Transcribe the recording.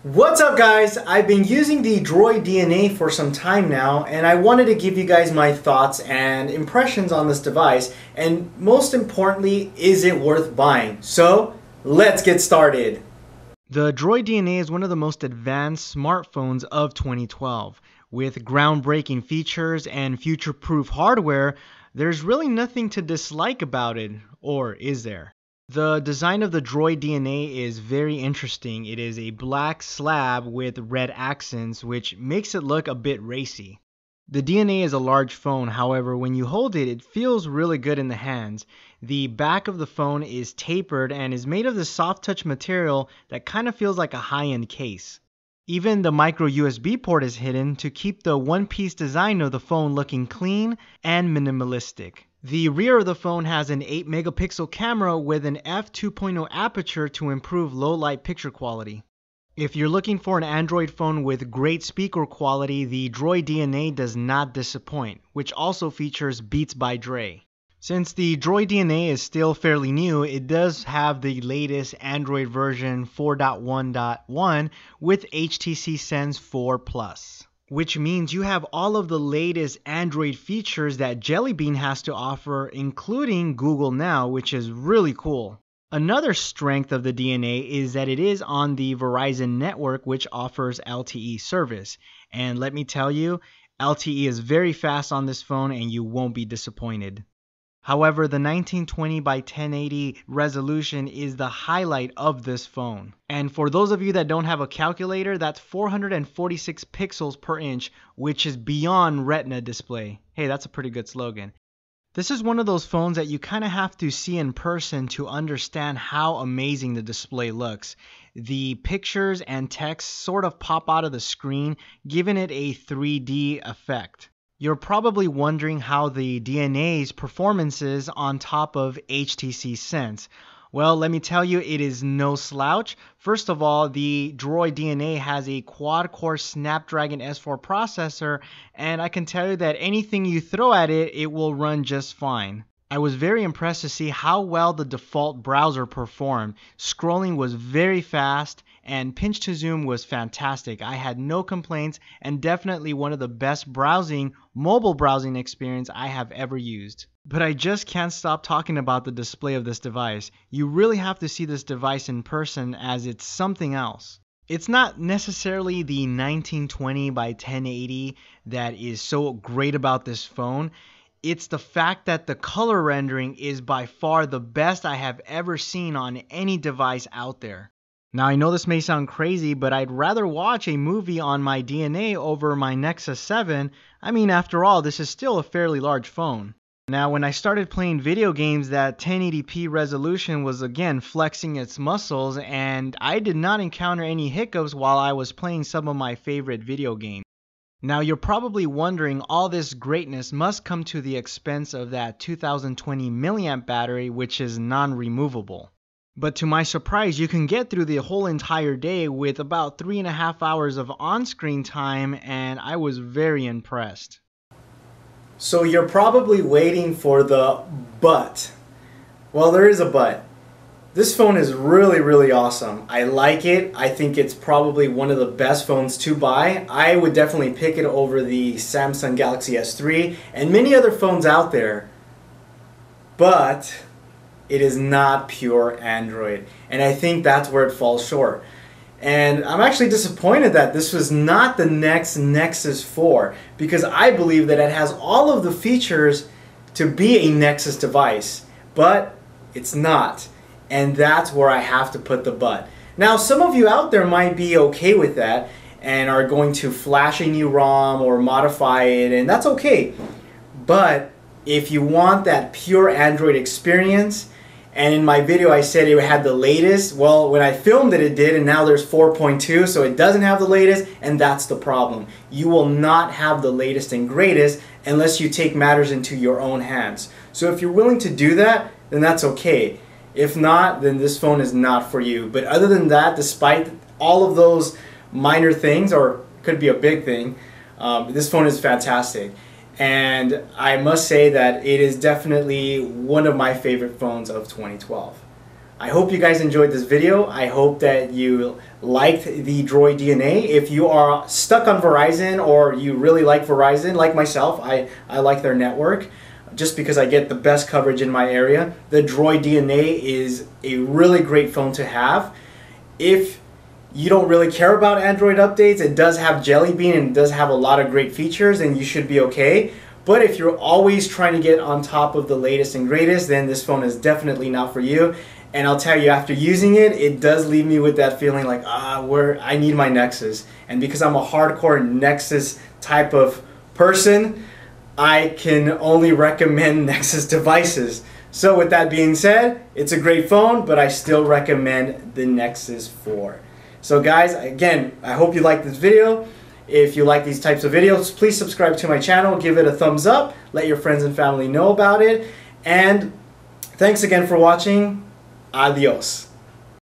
What's up guys? I've been using the Droid DNA for some time now and I wanted to give you guys my thoughts and impressions on this device, and most importantly, is it worth buying? So let's get started. The Droid DNA is one of the most advanced smartphones of 2012. With groundbreaking features and future-proof hardware, there's really nothing to dislike about it, or is there? The design of the Droid DNA is very interesting. It is a black slab with red accents, which makes it look a bit racy. The DNA is a large phone, however, when you hold it, it feels really good in the hands. The back of the phone is tapered and is made of this soft touch material that kind of feels like a high-end case. Even the micro USB port is hidden to keep the one-piece design of the phone looking clean and minimalistic. The rear of the phone has an 8 megapixel camera with an f2.0 aperture to improve low light picture quality. If you're looking for an Android phone with great speaker quality, the Droid DNA does not disappoint, which also features Beats by Dre. Since the Droid DNA is still fairly new, it does have the latest Android version 4.1.1 with HTC Sense 4 Plus. Which means you have all of the latest Android features that Jelly Bean has to offer, including Google Now, which is really cool. Another strength of the DNA is that it is on the Verizon network, which offers LTE service. And let me tell you, LTE is very fast on this phone and you won't be disappointed. However, the 1920 by 1080 resolution is the highlight of this phone. And for those of you that don't have a calculator, that's 446 pixels per inch, which is beyond Retina display. Hey, that's a pretty good slogan. This is one of those phones that you kind of have to see in person to understand how amazing the display looks. The pictures and text sort of pop out of the screen, giving it a 3D effect. You're probably wondering how the DNA's performance is on top of HTC Sense. Well, let me tell you, it is no slouch. First of all, the Droid DNA has a quad-core Snapdragon S4 processor, and I can tell you that anything you throw at it, it will run just fine. I was very impressed to see how well the default browser performed. Scrolling was very fast and pinch to zoom was fantastic. I had no complaints and definitely one of the best mobile browsing experience I have ever used. But I just can't stop talking about the display of this device. You really have to see this device in person as it's something else. It's not necessarily the 1920 by 1080 that is so great about this phone. It's the fact that the color rendering is by far the best I have ever seen on any device out there. Now I know this may sound crazy, but I'd rather watch a movie on my DNA over my Nexus 7. I mean, after all, this is still a fairly large phone. Now when I started playing video games, that 1080p resolution was again flexing its muscles, and I did not encounter any hiccups while I was playing some of my favorite video games. Now you're probably wondering, all this greatness must come to the expense of that 2020 milliamp battery, which is non-removable. But to my surprise, you can get through the whole entire day with about 3.5 hours of on-screen time, and I was very impressed. So you're probably waiting for the but. Well, there is a but. This phone is really awesome. I like it. I think it's probably one of the best phones to buy. I would definitely pick it over the Samsung Galaxy S3 and many other phones out there. But it is not pure Android. And I think that's where it falls short. And I'm actually disappointed that this was not the next Nexus 4, because I believe that it has all of the features to be a Nexus device. But it's not. And that's where I have to put the but. Now, some of you out there might be okay with that and are going to flash a new ROM or modify it, and that's okay. But if you want that pure Android experience, and in my video I said it had the latest, well, when I filmed it, it did, and now there's 4.2, so it doesn't have the latest, and that's the problem. You will not have the latest and greatest unless you take matters into your own hands. So if you're willing to do that, then that's okay. If not, then this phone is not for you. But other than that, despite all of those minor things, or could be a big thing, this phone is fantastic. And I must say that it is definitely one of my favorite phones of 2012. I hope you guys enjoyed this video. I hope that you liked the Droid DNA. If you are stuck on Verizon or you really like Verizon, like myself, I like their network just because I get the best coverage in my area. The Droid DNA is a really great phone to have. If you don't really care about Android updates, it does have Jelly Bean and it does have a lot of great features, and you should be okay. But if you're always trying to get on top of the latest and greatest, then this phone is definitely not for you. And I'll tell you, after using it, it does leave me with that feeling like, I need my Nexus. And because I'm a hardcore Nexus type of person, I can only recommend Nexus devices. So with that being said, it's a great phone, but I still recommend the Nexus 4. So guys, again, I hope you liked this video. If you like these types of videos, please subscribe to my channel, give it a thumbs up, let your friends and family know about it, and thanks again for watching. Adios.